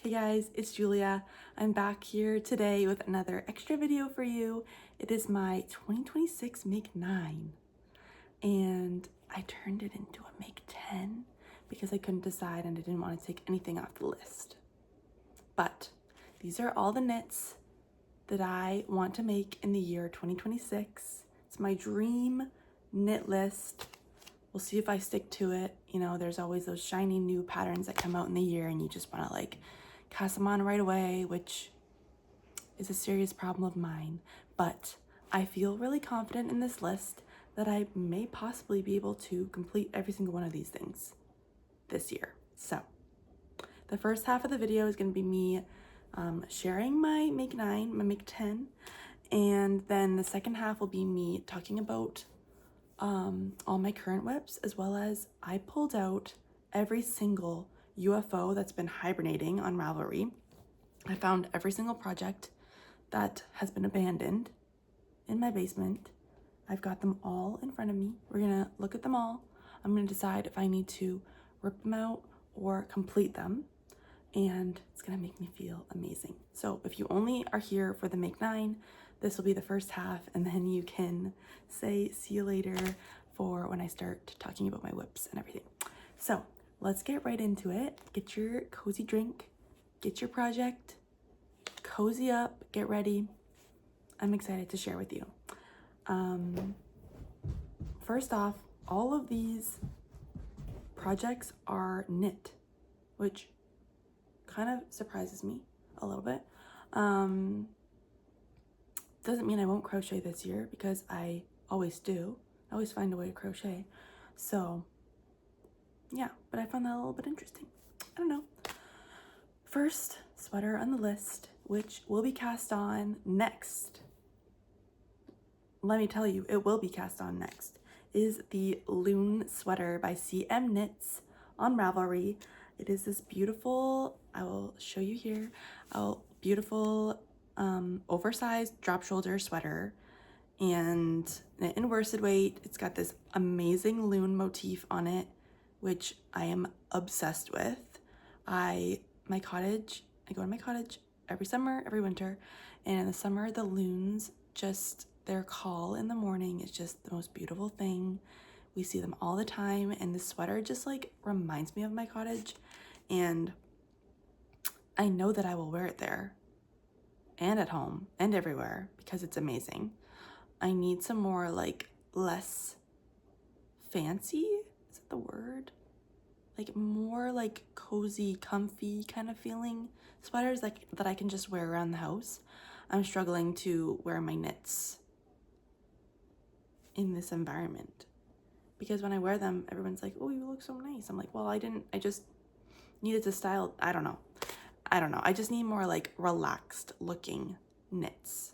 Hey guys, it's Julia. I'm back here today with another extra video for you. It is my 2026 Make 9 and I turned it into a Make 10 because I couldn't decide and I didn't want to take anything off the list. But these are all the knits that I want to make in the year 2026. It's my dream knit list. We'll see if I stick to it. You know, there's always those shiny new patterns that come out in the year and you just want to like cast them on right away, which is a serious problem of mine. But I feel really confident in this list that I may possibly be able to complete every single one of these things this year. So the first half of the video is going to be me sharing my Make 9, my Make 10, and then the second half will be me talking about all my current whips, as well as I pulled out every single UFO that's been hibernating on Ravelry. I found every single project that has been abandoned in my basement. I've got them all in front of me. We're gonna look at them all. I'm gonna decide if I need to rip them out or complete them, and it's gonna make me feel amazing. So if you only are here for the Make 9, this will be the first half, and then you can say see you later for when I start talking about my whips and everything. So let's get right into it. Get your cozy drink, get your project, cozy up, get ready. I'm excited to share with you. First off, all of these projects are knit, which kind of surprises me a little bit. Doesn't mean I won't crochet this year because I always do. I always find a way to crochet. So yeah, but I found that a little bit interesting. I don't know. First sweater on the list, which will be cast on next. Let me tell you, it will be cast on next, is the Loon Sweater by cmknits on Ravelry. It is this beautiful, I will show you here, beautiful oversized drop shoulder sweater, and knit in worsted weight. It's got this amazing loon motif on it, which I am obsessed with. I go to my cottage every summer, every winter, and in the summer the loons, just their call in the morning is just the most beautiful thing. We see them all the time, and this sweater just like reminds me of my cottage, and I know that I will wear it there and at home and everywhere because it's amazing. I need some more like less fancy, is that the word? Like more like cozy, comfy kind of feeling sweaters like that I can just wear around the house. I'm struggling to wear my knits in this environment because when I wear them, everyone's like, oh, you look so nice. I'm like, well, I just needed to style. I don't know. I just need more like relaxed looking knits.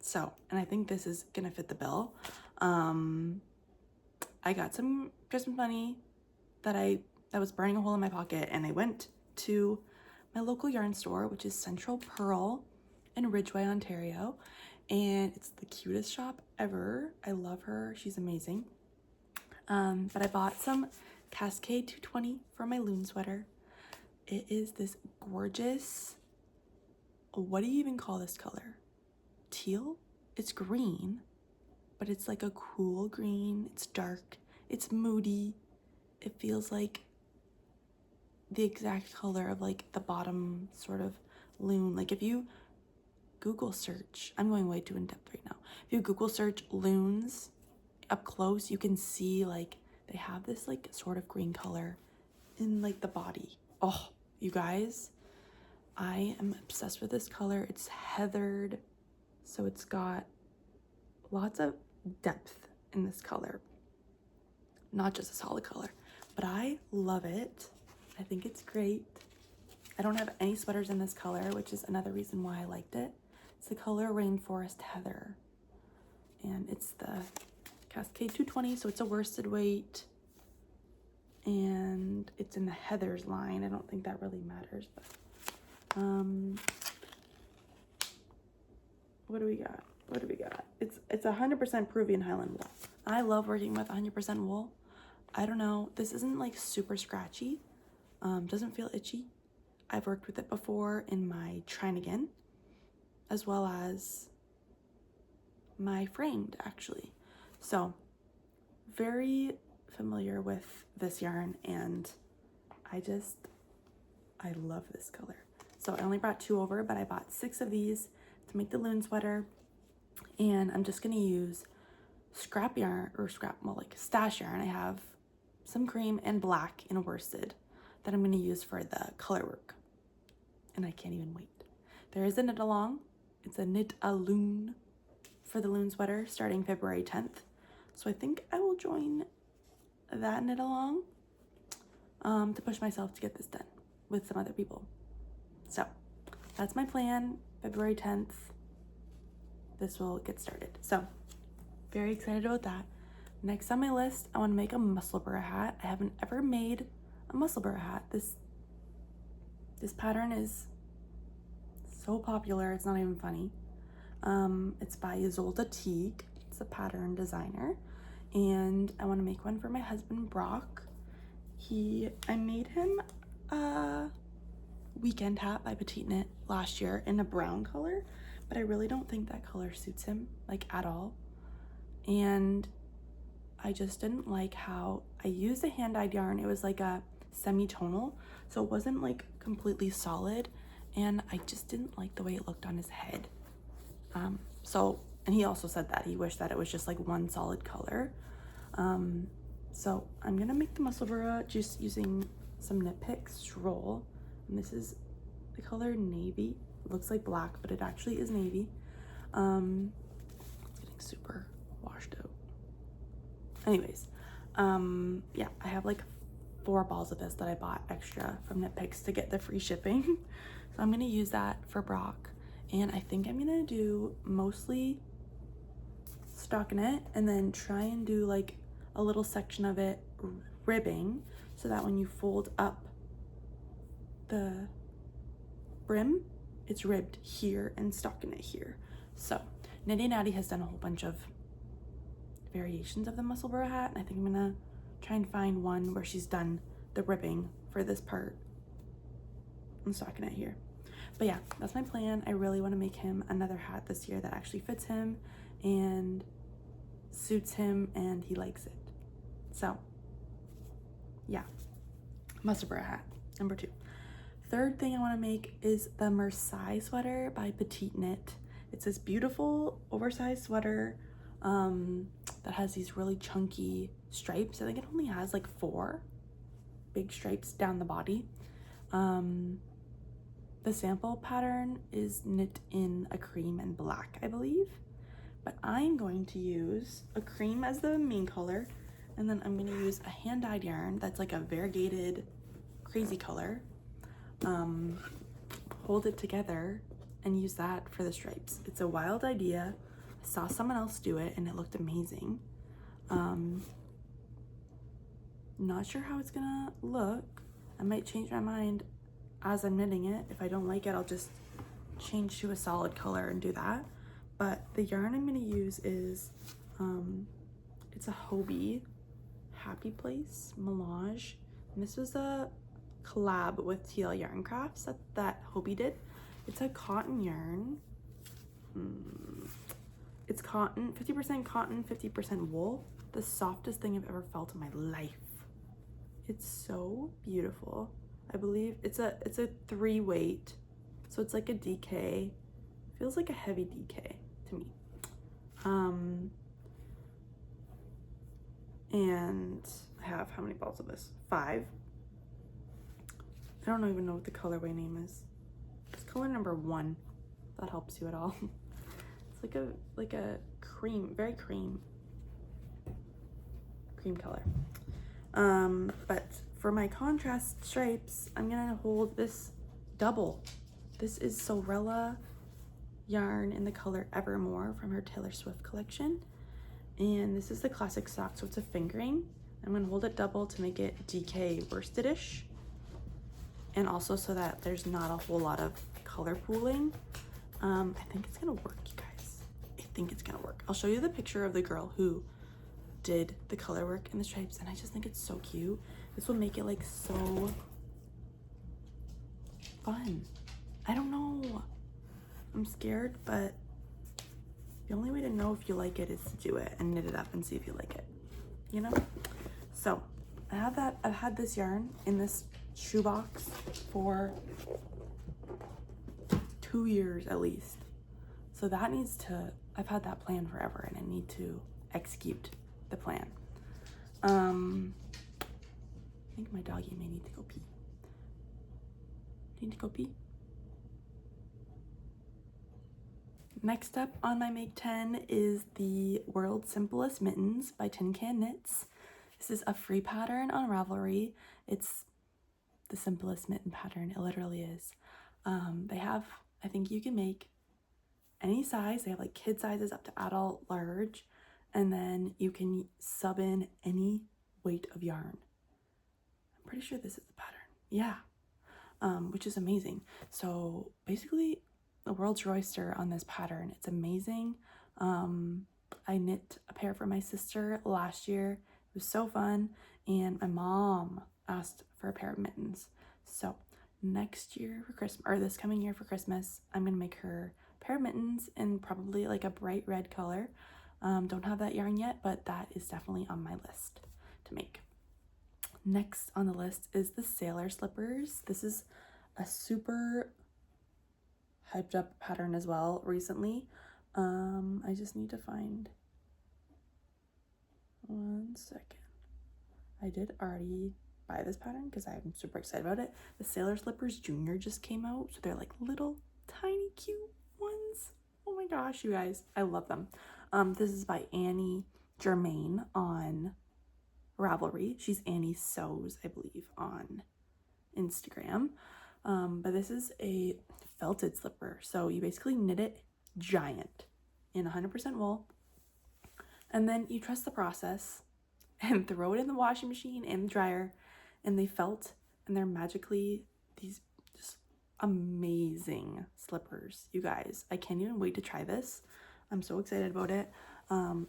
So, and I think this is gonna fit the bill. I got some Christmas money that was burning a hole in my pocket, and I went to my local yarn store, which is Central Pearl in Ridgeway, Ontario, and it's the cutest shop ever. I love her, she's amazing. But I bought some Cascade 220 for my loon sweater. It is this gorgeous, what do you even call this color? Teal? It's green, but it's like a cool green. It's dark, it's moody. It feels like the exact color of like the bottom sort of loon. Like if you Google search, I'm going way too in depth right now. If you Google search loons up close, you can see like they have this like sort of green color in like the body. Oh, you guys, I am obsessed with this color. It's heathered, so it's got lots of depth in this color, not just a solid color, but I love it. I think it's great. I don't have any sweaters in this color, which is another reason why I liked it. It's the color Rainforest Heather, and it's the Cascade 220, so it's a worsted weight, and it's in the Heathers line. I don't think that really matters, but what do we got? It's 100% Peruvian Highland wool. I love working with 100% wool. I don't know, this isn't like super scratchy, doesn't feel itchy. I've worked with it before in my Trying Again, as well as my Framed, actually. So very familiar with this yarn, and I love this color. So I only brought 2 over, but I bought 6 of these to make the loon sweater. And I'm just gonna use scrap yarn, or like stash yarn. I have some cream and black in a worsted that I'm gonna use for the color work. And I can't even wait. There is a knit along. It's a knit along for the loon sweater starting February 10th. So I think I will join that knit along to push myself to get this done with some other people. So that's my plan. February 10th, this will get started. So very excited about that. Next on my list, I want to make a Musselburgh hat. I haven't ever made a Musselburgh hat. This pattern is so popular, it's not even funny. It's by Ysolda Teague. It's a pattern designer, and I want to make one for my husband Brock. I made him a weekend hat by PetiteKnit last year in a brown color, but I really don't think that color suits him like at all. And I just didn't like how I used a hand-dyed yarn. It was like a semi-tonal, so it wasn't like completely solid, and I just didn't like the way it looked on his head. And he also said that he wished that it was just like one solid color. So I'm gonna make the Musselburgh just using some KnitPicks Stroll, and this is the color navy. It looks like black, but it actually is navy. It's getting super washed out. Anyways, yeah, I have like 4 balls of this that I bought extra from KnitPicks to get the free shipping. So I'm gonna use that for Brock, and I think I'm gonna do mostly stockinette and then try and do like a little section of it ribbing, so that when you fold up the brim, it's ribbed here and stockinette here. So Nitty Natty has done a whole bunch of variations of the Musselburgh hat, and I think I'm gonna try and find one where she's done the ribbing for this part and stockinette here. But yeah, that's my plan. I really want to make him another hat this year that actually fits him and suits him and he likes it. So yeah, Musselburgh hat, number 2. Third thing I want to make is the Marseille sweater by PetiteKnit. It's this beautiful oversized sweater that has these really chunky stripes. I think it only has like 4 big stripes down the body. The sample pattern is knit in a cream and black, I believe, but I'm going to use a cream as the main color, and then I'm going to use a hand-dyed yarn that's like a variegated crazy color, hold it together and use that for the stripes. It's a wild idea. I saw someone else do it and it looked amazing. Not sure how it's gonna look. I might change my mind as I'm knitting it. If I don't like it, I'll just change to a solid color and do that. But the yarn I'm gonna use is it's a Hobbii Happy Place Melange, and this was a collab with TL Yarn Crafts that Hobbii did. It's a cotton yarn. It's cotton, 50% cotton, 50% wool. The softest thing I've ever felt in my life. It's so beautiful. I believe it's a 3 weight, so it's like a DK. Feels like a heavy DK to me. And I have how many balls of this? 5. I don't even know what the colorway name is. It's color number 1. If that helps you at all. It's like a cream, very cream color. But for my contrast stripes, I'm gonna hold this double. This is Sorella yarn in the color Evermore from her Taylor Swift collection. And this is the classic sock, so it's a fingering. I'm gonna hold it double to make it DK worsted-ish. And also so that there's not a whole lot of color pooling. I think it's gonna work, you guys. I think it's gonna work. I'll show you the picture of the girl who did the color work in the stripes, and I just think it's so cute. This will make it like so fun. I don't know. I'm scared, but the only way to know if you like it is to do it and knit it up and see if you like it, you know? So I have that. I've had this yarn in this shoebox for 2 years at least. So that needs to, I've had that plan forever and I need to execute the plan. I think my doggy may need to go pee. Need to go pee? Next up on my Make 10 is the World's Simplest Mittens by KnitPicks. This is a free pattern on Ravelry. It's the simplest mitten pattern, it literally is. They have, I think you can make any size. They have like kid sizes up to adult, large, and then you can sub in any weight of yarn. I'm pretty sure this is the pattern. Yeah. Which is amazing. So basically the world's your oyster on this pattern. It's amazing. I knit a pair for my sister last year. It was so fun. And my mom asked for a pair of mittens. So next year for Christmas, or this coming year for Christmas, I'm gonna make her a pair of mittens in probably like a bright red color. Don't have that yarn yet, but that is definitely on my list to make. Next on the list is the sailor slippers. This is a super hyped up pattern as well recently. I just need to find 1 second. I did already buy this pattern because I'm super excited about it. The Sailor Slippers Junior just came out, so they're like little tiny cute ones. Oh my gosh, you guys, I love them. This is by Annie Germain on Ravelry. She's Annie Sews, I believe, on Instagram. But this is a felted slipper, so you basically knit it giant in 100% wool, and then you trust the process and throw it in the washing machine and the dryer, and they felt, and they're magically these just amazing slippers, you guys. I can't even wait to try this. I'm so excited about it. I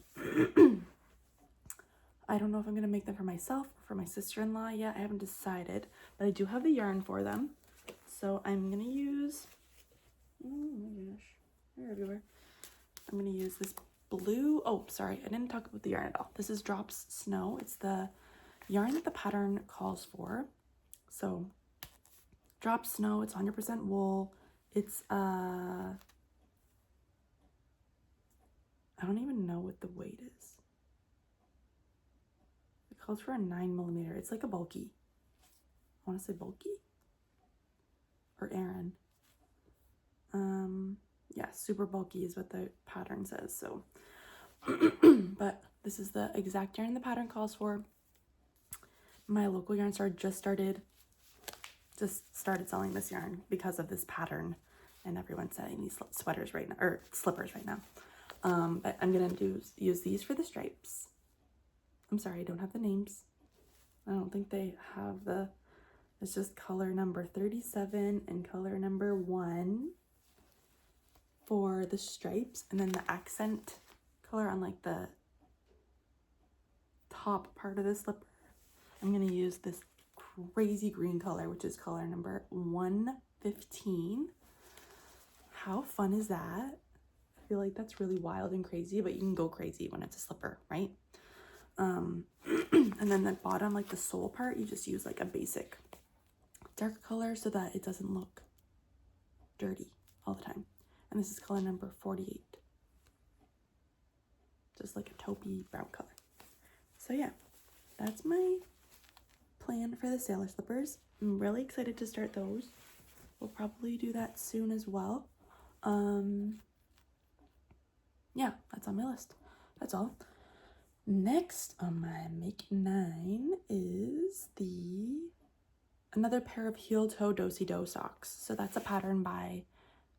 don't know if I'm gonna make them for myself or for my sister-in-law yet. I haven't decided, but I do have the yarn for them. So I'm gonna use, oh my gosh, they're everywhere. I'm gonna use this blue, oh sorry, I didn't talk about the yarn at all. This is Drops Snow. It's the yarn that the pattern calls for. So Drops Snow, it's 100% wool. It's I don't even know what the weight is. It calls for a 9mm. It's like a bulky. I want to say bulky or Aran. Yeah, super bulky is what the pattern says. So, but this is the exact yarn the pattern calls for. My local yarn store just started selling this yarn because of this pattern, and everyone's selling these sweaters right now, or slippers right now. But I'm gonna use these for the stripes. I'm sorry, I don't have the names. I don't think they have the, it's just color number 37 and color number 1 for the stripes, and then the accent color on like the top part of the slipper. I'm gonna use this crazy green color, which is color number 115. How fun is that? I feel like that's really wild and crazy, but you can go crazy when it's a slipper, right? And then the bottom, like the sole part, you just use like a basic dark color so that it doesn't look dirty all the time. And this is color number 48. Just like a taupey brown color. So yeah, that's my plan for the sailor slippers. I'm really excited to start those. We'll probably do that soon as well. Yeah, that's on my list. That's all. Next on my Make 9 is another pair of heel-toe do-si-do socks. So that's a pattern by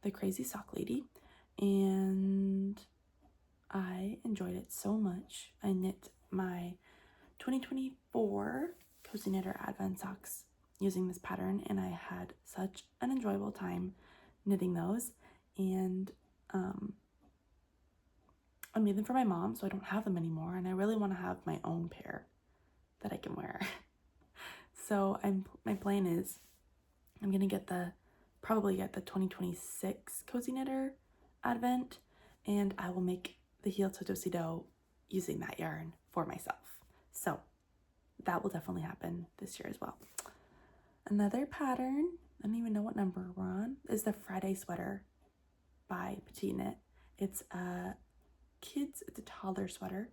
the Crazy Sock Lady, and I enjoyed it so much. I knit my 2024 Cozy Knitter Advent socks using this pattern, and I had such an enjoyable time knitting those. And I made them for my mom, so I don't have them anymore, and I really want to have my own pair that I can wear. So my plan is I'm gonna get the probably get the 2026 Cozy Knitter advent, and I will make the heel to do using that yarn for myself. So that will definitely happen this year as well. Another pattern, I don't even know what number we're on, is the Friday Sweater by PetiteKnit. It's a toddler sweater,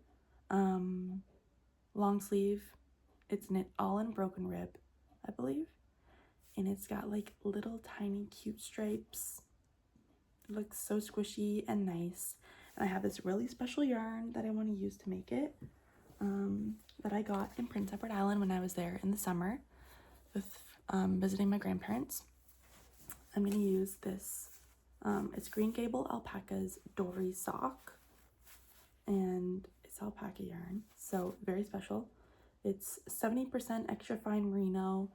long sleeve. It's knit all in broken rib, I believe, and it's got like little tiny cute stripes. It looks so squishy and nice, and I have this really special yarn that I want to use to make it, that I got in Prince Edward Island when I was there in the summer with visiting my grandparents. I'm going to use this, it's Green Gable Alpacas Dory sock, and it's alpaca yarn, so very special. It's 70% extra fine merino,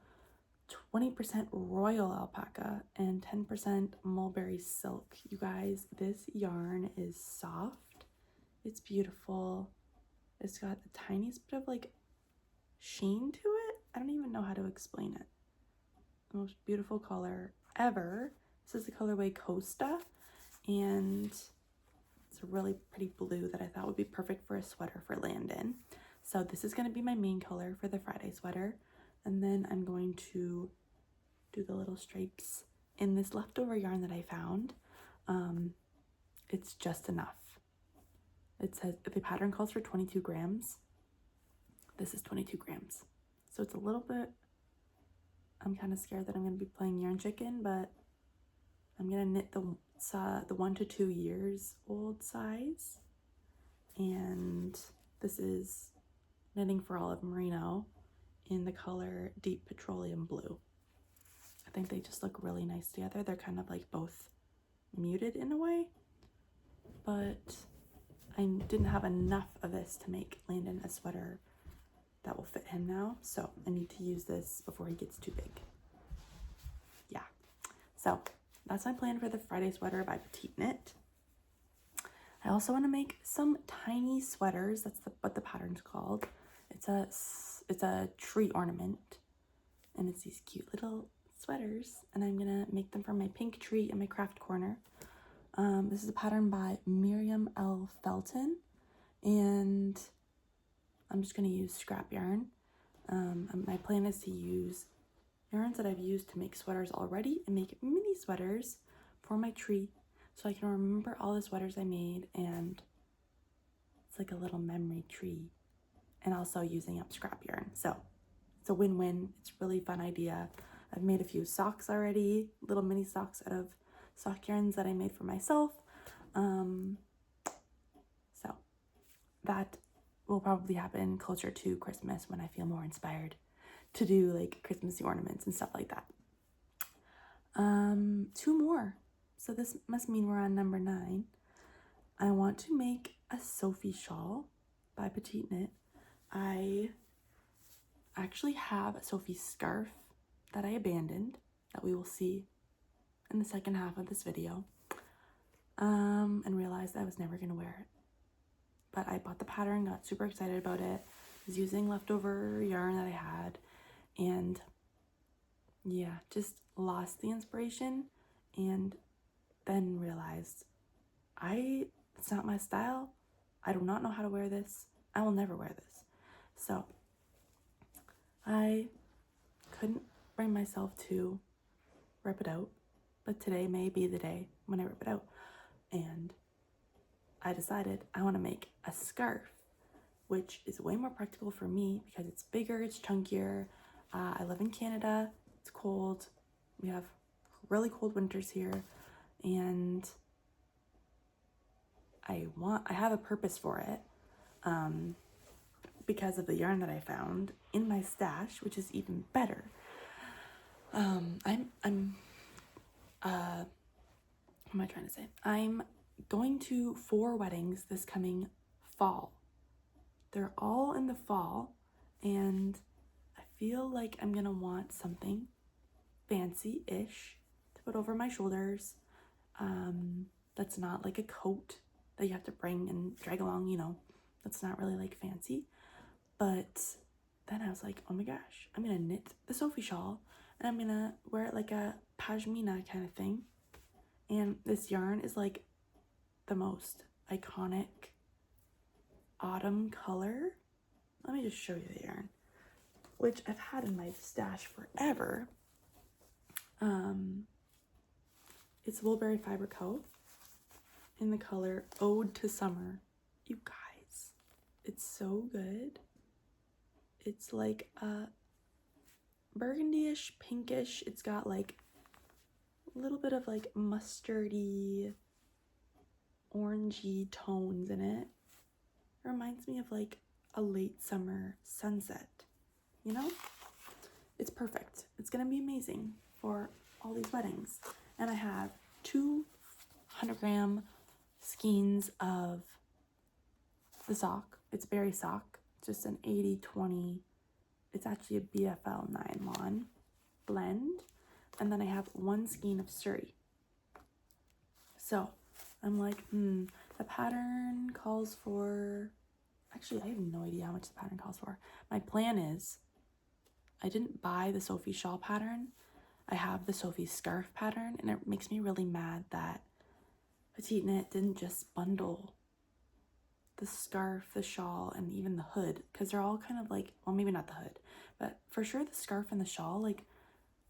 20% royal alpaca, and 10% mulberry silk. You guys, this yarn is soft. It's beautiful. It's got the tiniest bit of like sheen to it. I don't even know how to explain it. The most beautiful color ever. This is the colorway Coasta, and it's a really pretty blue that I thought would be perfect for a sweater for Landon. So this is going to be my main color for the Friday sweater, and then I'm going to do the little stripes in this leftover yarn that I found. It's just enough. It says the pattern calls for 22 grams. This is 22 grams. So it's a little bit, I'm kind of scared that I'm going to be playing yarn chicken, but I'm going to knit the 1 to 2 years old size. And this is knitting for Olive Merino in the color Deep Petroleum Blue. I think they just look really nice together. They're kind of like both muted in a way, but I didn't have enough of this to make Landon a sweater that will fit him now, so I need to use this before he gets too big. Yeah, so that's my plan for the Friday sweater by PetiteKnit. I also want to make some tiny sweaters. That's what the pattern's called. It's a tree ornament, and it's these cute little sweaters, and I'm gonna make them for my pink tree in my craft corner. This is a pattern by Miriam L. Felton, and I'm just gonna use scrap yarn. My plan is to use yarns that I've used to make sweaters already and make mini sweaters for my tree, so I can remember all the sweaters I made, and it's like a little memory tree, and also using up scrap yarn. So it's a win-win. It's a really fun idea. I've made a few socks already, little mini socks out of sock yarns that I made for myself. So that will probably happen closer to Christmas when I feel more inspired to do like Christmassy ornaments and stuff like that. 2 more. So this must mean we're on number 9. I want to make a Sophie shawl by PetiteKnit. I actually have a Sophie scarf that I abandoned that we will see in the second half of this video, and realized I was never going to wear it. But I bought the pattern, got super excited about it, was using leftover yarn that I had, and yeah, just lost the inspiration, and then realized it's not my style. I do not know how to wear this. I will never wear this. So I couldn't bring myself to rip it out, but today may be the day when I rip it out. And I decided I want to make a scarf, which is way more practical for me because it's bigger, it's chunkier. I live in Canada, it's cold. We have really cold winters here, and I have a purpose for it, because of the yarn that I found in my stash, which is even better. What am I trying to say? I'm going to 4 weddings this coming fall. They're all in the fall, and I feel like I'm gonna want something fancy-ish to put over my shoulders, that's not like a coat that you have to bring and drag along, you know, that's not really like fancy. But then I was like, oh my gosh, I'm gonna knit the Sophie shawl, and I'm gonna wear it like a pashmina kind of thing. And this yarn is like the most iconic autumn color. Let me just show you the yarn, which I've had in my stash forever. It's Woolberry Fibre Co. in the color Ode to Summer. You guys, it's so good. It's like a burgundy-ish, pinkish. It's got like a little bit of like mustardy, orangey tones in it. It reminds me of like a late summer sunset, you know? It's perfect. It's gonna be amazing for all these weddings. And I have 200-gram skeins of the sock. It's berry sock, just an 80-20. It's actually a BFL nylon blend. And then I have 1 skein of Surrey. So I'm like, the pattern calls for, actually I have no idea how much the pattern calls for. My plan is, I didn't buy the Sophie shawl pattern. I have the Sophie scarf pattern, and it makes me really mad that PetiteKnit didn't just bundle the scarf, the shawl, and even the hood, because they're all kind of like, well, maybe not the hood, but for sure the scarf and the shawl, like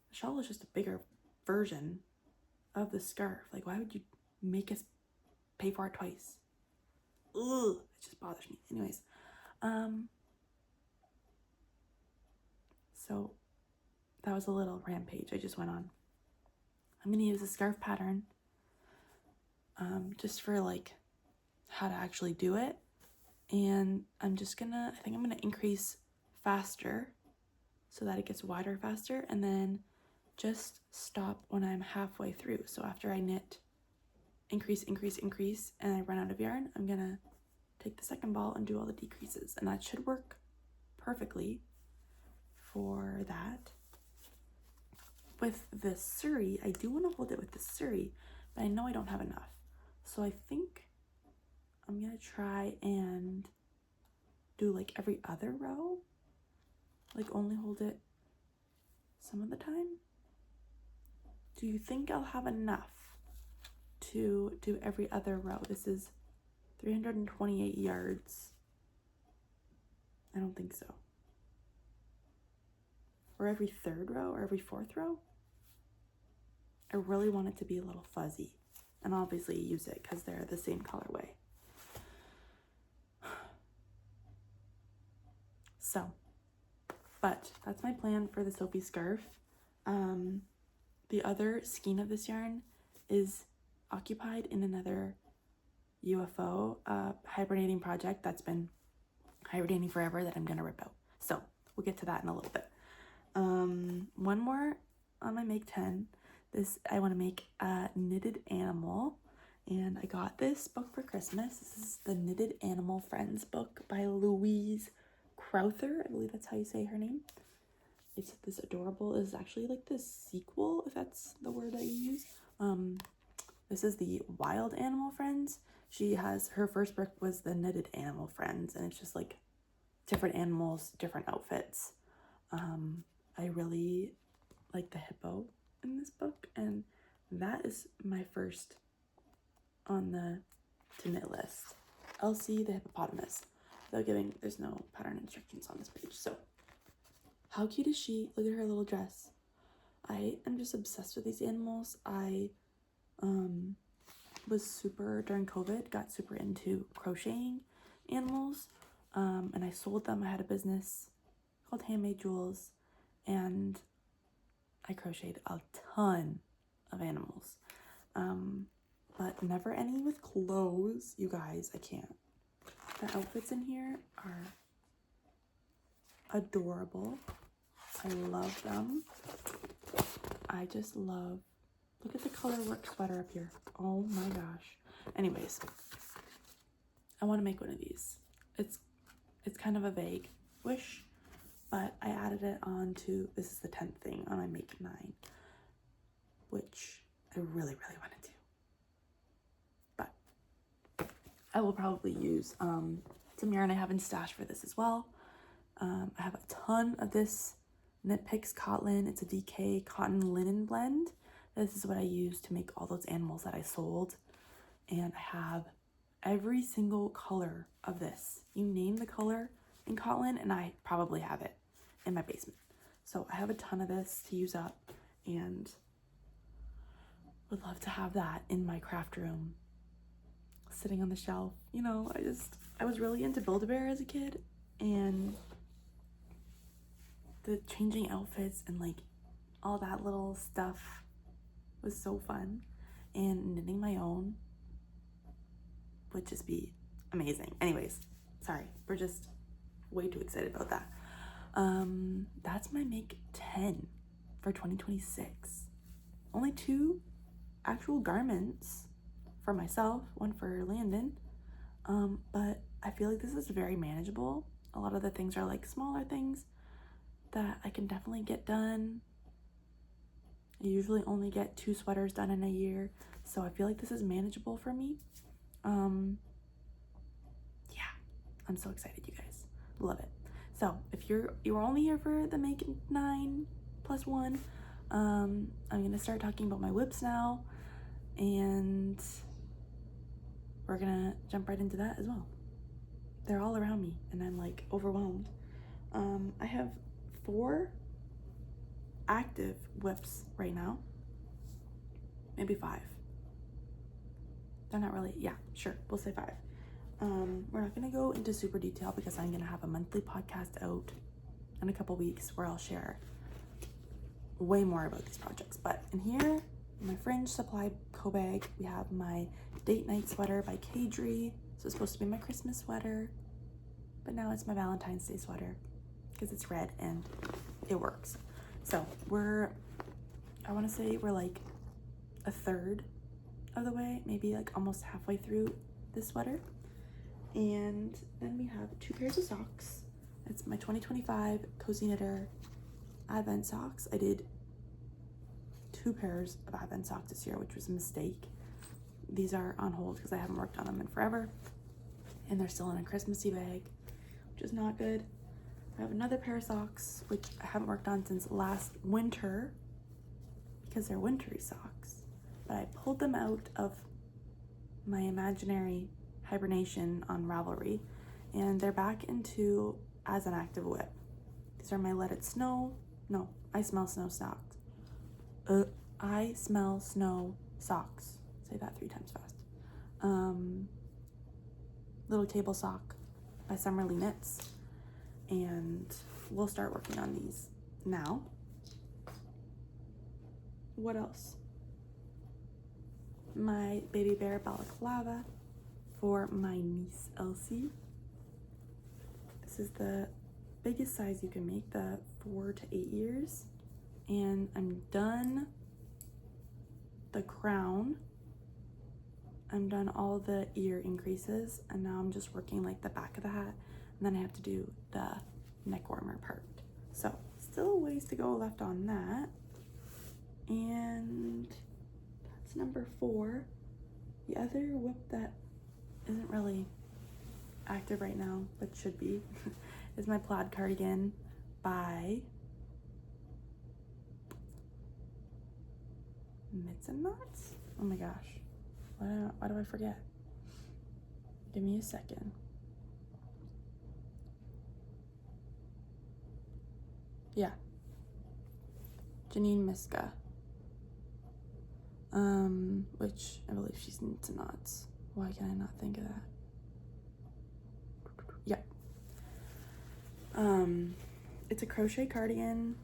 the shawl is just a bigger version of the scarf. Like, why would you make us pay for it twice? Ugh, it just bothers me. Anyways, so that was a little rampage I just went on. I'm gonna use the scarf pattern just for like how to actually do it, and I think I'm gonna increase faster so that it gets wider faster, and then just stop when I'm halfway through. So after I knit, increase, and I run out of yarn, I'm gonna take the second ball and do all the decreases, and that should work perfectly for that. With the Surrey, I do want to hold it with the Surrey, but I know I don't have enough. So I think I'm gonna try and do like every other row, like only hold it some of the time. Do you think I'll have enough to do every other row? This is 328 yards. I don't think so. Or every third row or every fourth row? I really want it to be a little fuzzy, and obviously use it because they're the same colorway. So, but that's my plan for the Sophie scarf. The other skein of this yarn is occupied in another UFO hibernating project that's been hibernating forever that I'm gonna rip out. So we'll get to that in a little bit. One more on my make 10. This, I want to make a knitted animal, and I got this book for Christmas. This is the Knitted Animal Friends book by Louise Crowther. I believe that's how you say her name. It's this adorable, is actually like the sequel, if that's the word that you use. This is the Wild Animal Friends. She has, her first book was the Knitted Animal Friends, and it's just like different animals, different outfits. I really like the hippo in this book, and that is my first on the to knit list. Elsie the Hippopotamus. Without giving, there's no pattern instructions on this page. So how cute is she? Look at her little dress. I am just obsessed with these animals. I was super, during COVID, got super into crocheting animals, and I sold them. I had a business called Handmade Jewels, and I crocheted a ton of animals, but never any with clothes. You guys, I can't. The outfits in here are adorable. I love them. I just love, look at the color work sweater up here. Oh my gosh. Anyways, I want to make one of these. It's kind of a vague wish, but I added it on to, this is the 10th thing on my make 9, which I really want to do. But I will probably use some yarn I have in stash for this as well. I have a ton of this KnitPicks cotton. It's a DK cotton linen blend. This is what I used to make all those animals that I sold. And I have every single color of this. You name the color in cotton and I probably have it in my basement. So I have a ton of this to use up and would love to have that in my craft room sitting on the shelf. You know, I was really into Build-A-Bear as a kid, and the changing outfits and like all that little stuff was so fun, and knitting my own would just be amazing. Anyways, sorry, we're just way too excited about that. That's my make 10 for 2026. Only 2 actual garments for myself, one for Landon, but I feel like this is very manageable. A lot of the things are like smaller things that I can definitely get done. I usually only get 2 sweaters done in a year, so I feel like this is manageable for me. Yeah, I'm so excited, you guys. Love it. So if you're only here for the make 9 plus 1, I'm gonna start talking about my whips now, and we're gonna jump right into that as well. They're all around me and I'm like overwhelmed. I have 4 active whips right now, maybe 5. They're not really, yeah, sure, we'll say 5. We're not gonna go into super detail because I'm gonna have a monthly podcast out in a couple weeks where I'll share way more about these projects. But in here, my fringe supply co-bag, we have my date night sweater by Kadri. So it's supposed to be my Christmas sweater, but now it's my Valentine's Day sweater because it's red and it works. So I want to say we're like a third of the way, maybe like almost halfway through this sweater. And then we have 2 pairs of socks. It's my 2025 Cozy Knitter Advent socks. I did 2 pairs of Advent socks this year, which was a mistake. These are on hold because I haven't worked on them in forever, and they're still in a Christmassy bag, which is not good. I have another pair of socks, which I haven't worked on since last winter because they're wintry socks, but I pulled them out of my imaginary hibernation on Ravelry, and they're back into as an active whip. These are my Let It Snow. No, I Smell Snow socks. I Smell Snow socks. Say that 3 times fast. Little table sock by Summerly Knits, and we'll start working on these now. What else? My baby bear balaclava for my niece Elsie. This is the biggest size you can make, the 4 to 8 years, and I'm done the crown. I'm done all the ear increases, and now I'm just working like the back of the hat, and then I have to do the neck warmer part. So still a ways to go left on that. And that's number 4. The other whip that isn't really active right now, but should be, is my plaid cardigan by Mittens. Oh my gosh. Why do I forget? Give me a second. Yeah. Janine Miska. Which I believe she's into knots. Why can I not think of that? Yeah. It's a crochet cardigan,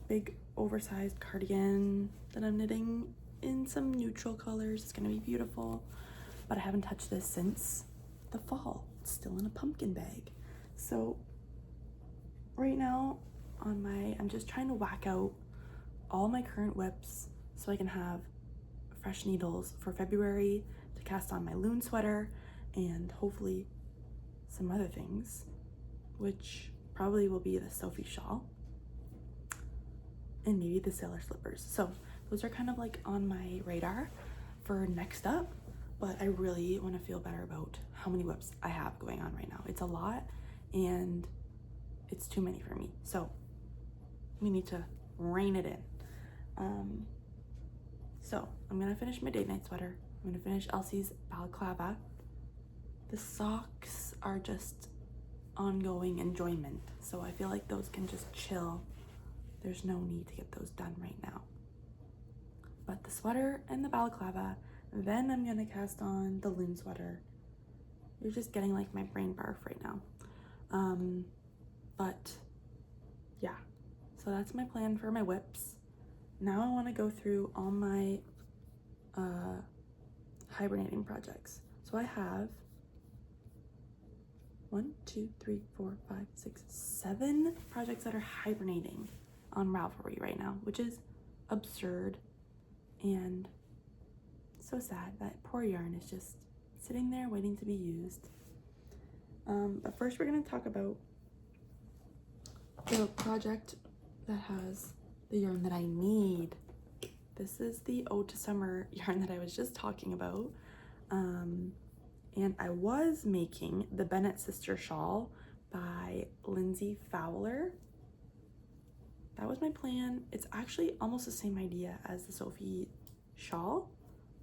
big oversized cardigan that I'm knitting in some neutral colors. It's gonna be beautiful, but I haven't touched this since the fall. It's still in a pumpkin bag. So right now I'm just trying to whack out all my current whips so I can have fresh needles for February to cast on my Loon sweater and hopefully some other things, which probably will be the Sophie shawl and maybe the sailor slippers. So those are kind of like on my radar for next up, but I really want to feel better about how many whips I have going on right now. It's a lot and it's too many for me. So we need to rein it in. So I'm gonna finish my date night sweater. I'm gonna finish Elsie's balaclava. The socks are just ongoing enjoyment, so I feel like those can just chill. There's no need to get those done right now. But the sweater and the balaclava, then I'm gonna cast on the loon sweater. You're just getting like my brain barf right now. But yeah, so that's my plan for my whips. Now I want to go through all my hibernating projects. So I have 7 projects that are hibernating on Ravelry right now, which is absurd and so sad. That poor yarn is just sitting there waiting to be used. But first we're going to talk about the project that has the yarn that I need. This is the Ode to Summer yarn that I was just talking about. And I was making the Bennett Sister Shawl by Lindsay Fowler. That was my plan. It's actually almost the same idea as the Sophie shawl.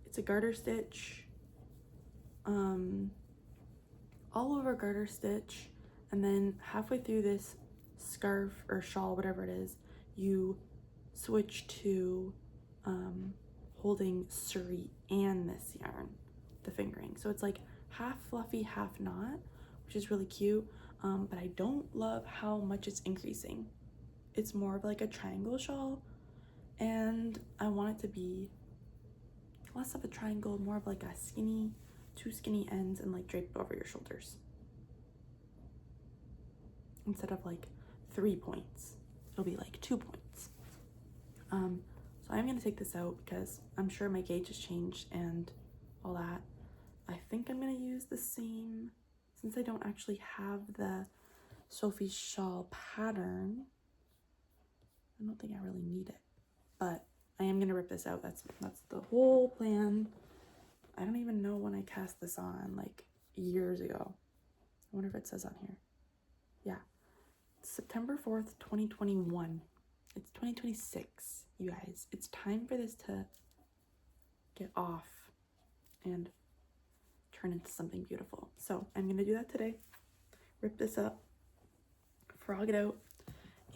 It's a garter stitch, all over garter stitch, and then halfway through this scarf or shawl, whatever it is, you switch to holding Surrey and this yarn, the fingering. So it's like half fluffy, half not, which is really cute. But I don't love how much it's increasing. It's more of like a triangle shawl, and I want it to be less of a triangle, more of like a skinny, 2 skinny ends and like draped over your shoulders. Instead of like 3 points, it'll be like 2 points. So I'm gonna take this out because I'm sure my gauge has changed and all that. I think I'm gonna use the same, since I don't actually have the Sophie shawl pattern. I don't think I really need it, but I am gonna rip this out. That's the whole plan. I don't even know when I cast this on, like years ago. I wonder if it says on here. Yeah, September 4th, 2021. It's 2026, you guys. It's time for this to get off and turn into something beautiful. So I'm gonna do that today. Rip this up, frog it out,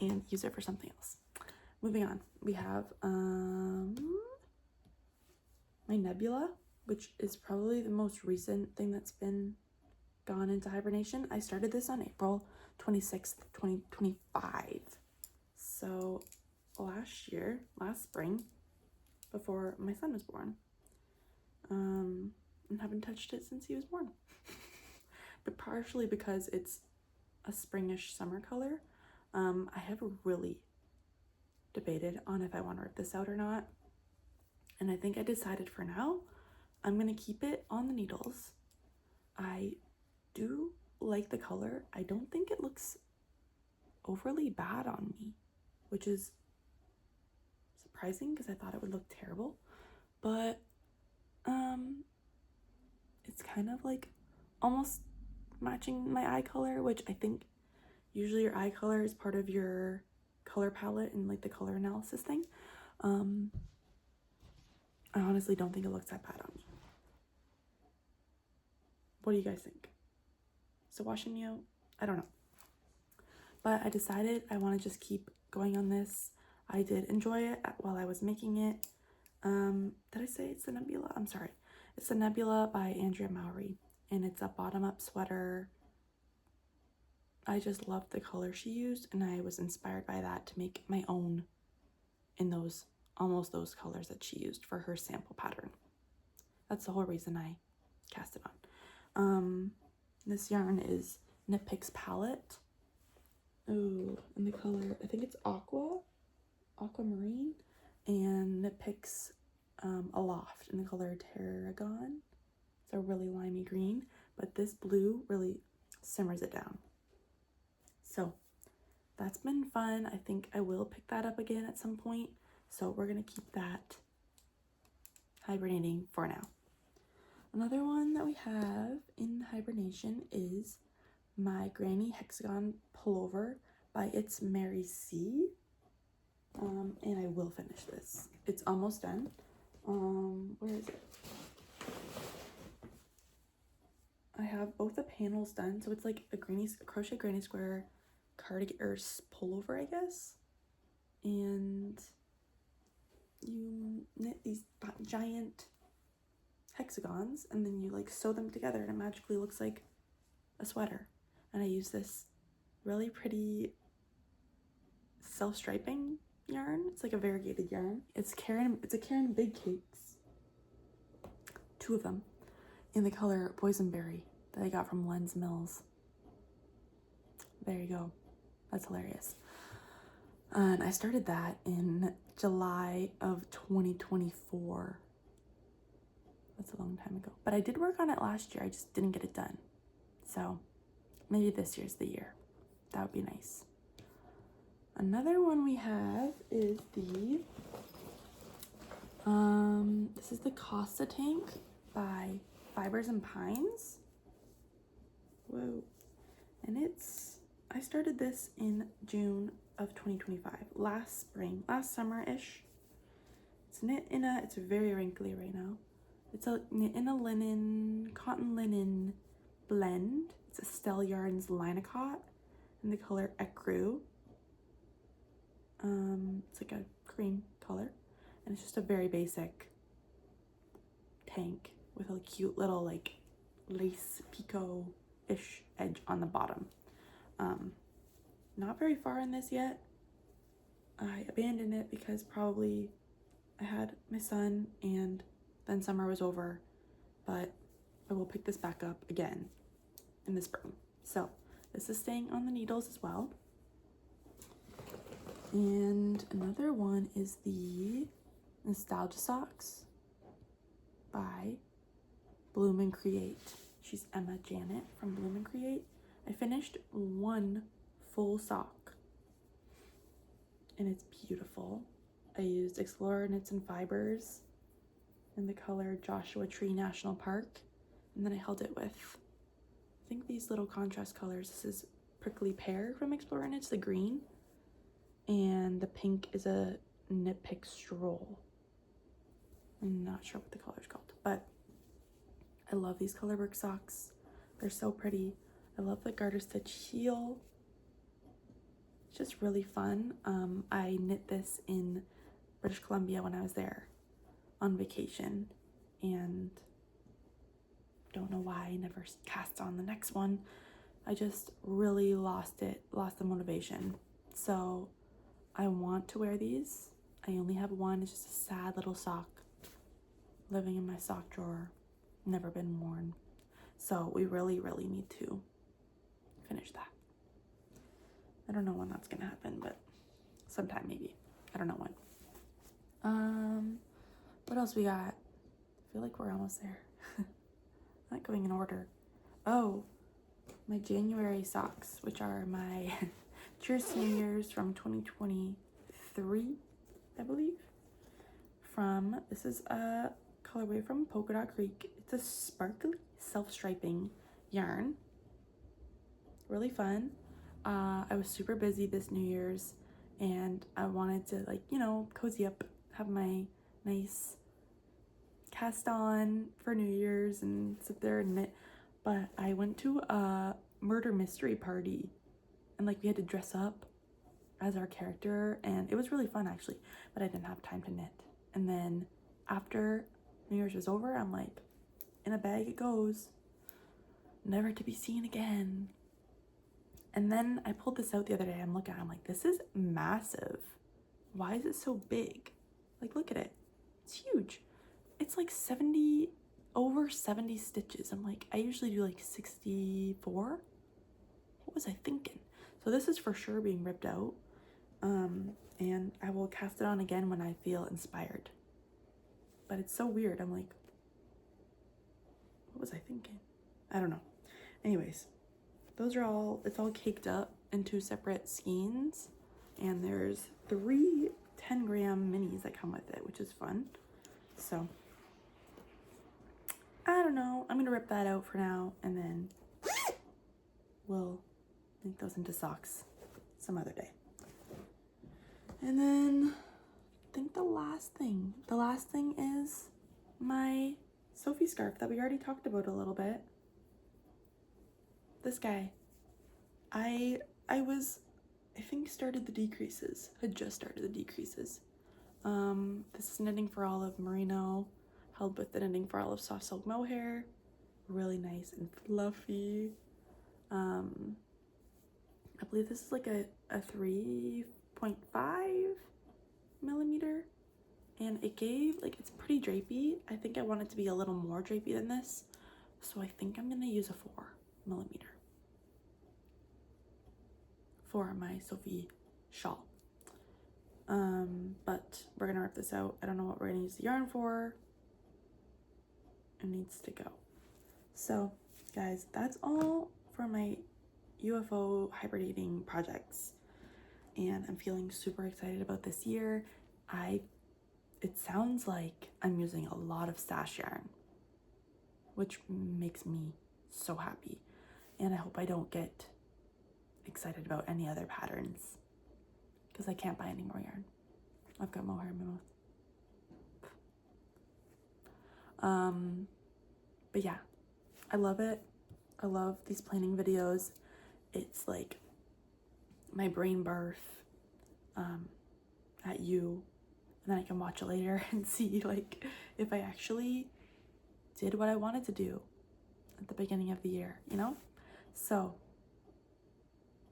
and use it for something else. Moving on, we have my nebula, which is probably the most recent thing that's been gone into hibernation. I started this on April 26th, 2025. So last spring, before my son was born. And haven't touched it since he was born. But partially because it's a springish summer color, I have really debated on if I want to rip this out or not. And I think I decided for now, I'm going to keep it on the needles. I do like the color. I don't think it looks overly bad on me, which is surprising because I thought it would look terrible. But it's kind of like almost matching my eye color, which I think usually your eye color is part of your color palette and like the color analysis thing. I honestly don't think it looks that bad on me. What do you guys think? So washing me out? I don't know. But I decided I want to just keep going on this. I did enjoy it while I was making it. Did I say it's the Nebula? I'm sorry. It's the Nebula by Andrea Mowry, and it's a bottom-up sweater. I just loved the color she used, and I was inspired by that to make my own in those, almost those colors that she used for her sample pattern. That's the whole reason I cast it on. This yarn is KnitPicks palette. Oh, and the color, I think it's aquamarine, and KnitPicks Aloft in the color Tarragon. It's a really limey green, but this blue really simmers it down. So that's been fun. I think I will pick that up again at some point. So we're gonna keep that hibernating for now. Another one that we have in hibernation is my Granny Hexagon Pullover by It's Mary C. And I will finish this. It's almost done. Where is it? I have both the panels done, so it's like a crochet granny square cardigan or pullover, I guess. And you knit these giant hexagons, and then you like sew them together, and it magically looks like a sweater. And I use this really pretty self-striping yarn. It's like a variegated yarn. It's a Caron Big Cakes, 2 of them, in the color Boysenberry that I got from Lens Mills. There you go. That's hilarious. And I started that in July of 2024. That's a long time ago. But I did work on it last year. I just didn't get it done. So maybe this year's the year. That would be nice. Another one we have is the this is the Coasta tank by Fibres and Pines. Whoa. And I started this in June of 2025, last summer-ish. It's very wrinkly right now. It's knit in a cotton linen blend. It's Estelle Yarns Linacot in the color Ecru. It's like a cream color, and it's just a very basic tank with a cute little like lace picot-ish edge on the bottom. Not very far in this yet. I abandoned it because probably I had my son and then summer was over, but I will pick this back up again in the spring. So this is staying on the needles as well. And another one is the Nostalgia Socks by Bloom and Create. She's Emma Janet from Bloom and Create. I finished one full sock and it's beautiful. I used Explorer Knits and Fibers in the color Joshua Tree National Park, and then I held it with, I think, these little contrast colors. This is Prickly Pear from Explorer Knits, the green, and the pink is a KnitPicks Stroll. I'm not sure what the color's called, but I love these colorwork socks. They're so pretty. I love the garter stitch heel. It's just really fun. I knit this in British Columbia when I was there on vacation, and don't know why I never cast on the next one. I just really lost the motivation. So I want to wear these. I only have one. It's just a sad little sock living in my sock drawer, never been worn. So we really need to finish that. I don't know when that's gonna happen, but sometime maybe. I don't know when. What else we got? I feel like we're almost there. Not going in order. Oh, my January socks, which are my Cheers to New Year's from 2023, I believe. This is a colorway from Polka Dot Creek. It's a sparkly self-striping yarn. Really fun. I was super busy this New Year's and I wanted to, like, you know, cozy up, have my nice cast on for New Year's and sit there and knit. But I went to a murder mystery party and like we had to dress up as our character, and it was really fun actually, but I didn't have time to knit. And then after New Year's was over, I'm like, in a bag it goes, never to be seen again. And then I pulled this out the other day. I'm looking, I'm like, this is massive. Why is it so big? Like, look at it. It's huge. It's like over 70 stitches. I'm like, I usually do like 64. What was I thinking? So this is for sure being ripped out. And I will cast it on again when I feel inspired. But it's so weird. I'm like, what was I thinking? I don't know. Anyways, it's all caked up in 2 separate skeins. And there's 3 10-gram minis that come with it, which is fun. So, I don't know. I'm going to rip that out for now, and then we'll make those into socks some other day. And then think the last thing is my Sophie scarf that we already talked about a little bit. This guy. I think started the decreases, had just started the decreases. This is Knitting for Olive Merino, held with the Knitting for Olive soft silk mohair. Really nice and fluffy. I believe this is like a 3.5 millimeter, and it gave, like, it's pretty drapey. I think I want it to be a little more drapey than this, so I think I'm gonna use a 4 millimeter for my Sophie shawl. But we're gonna rip this out. I don't know what we're gonna use the yarn for. It needs to go. So guys, that's all for my UFO hibernating projects, and I'm feeling super excited about this year. It sounds like I'm using a lot of stash yarn, which makes me so happy, and I hope I don't get excited about any other patterns because I can't buy any more yarn. I've got mohair in my mouth. But yeah, I love it. I love these planning videos. It's like my brain birth at you, and then I can watch it later and see like if I actually did what I wanted to do at the beginning of the year, you know? So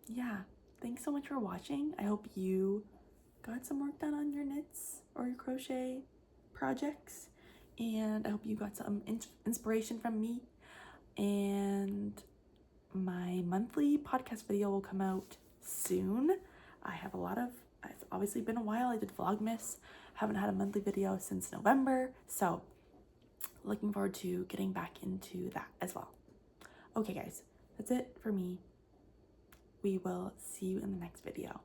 yeah, thanks so much for watching. I hope you got some work done on your knits or your crochet projects, and I hope you got some inspiration from me. And my monthly podcast video will come out soon. It's obviously been a while. I did Vlogmas, haven't had a monthly video since November, so looking forward to getting back into that as well. Okay guys, that's it for me. We will see you in the next video.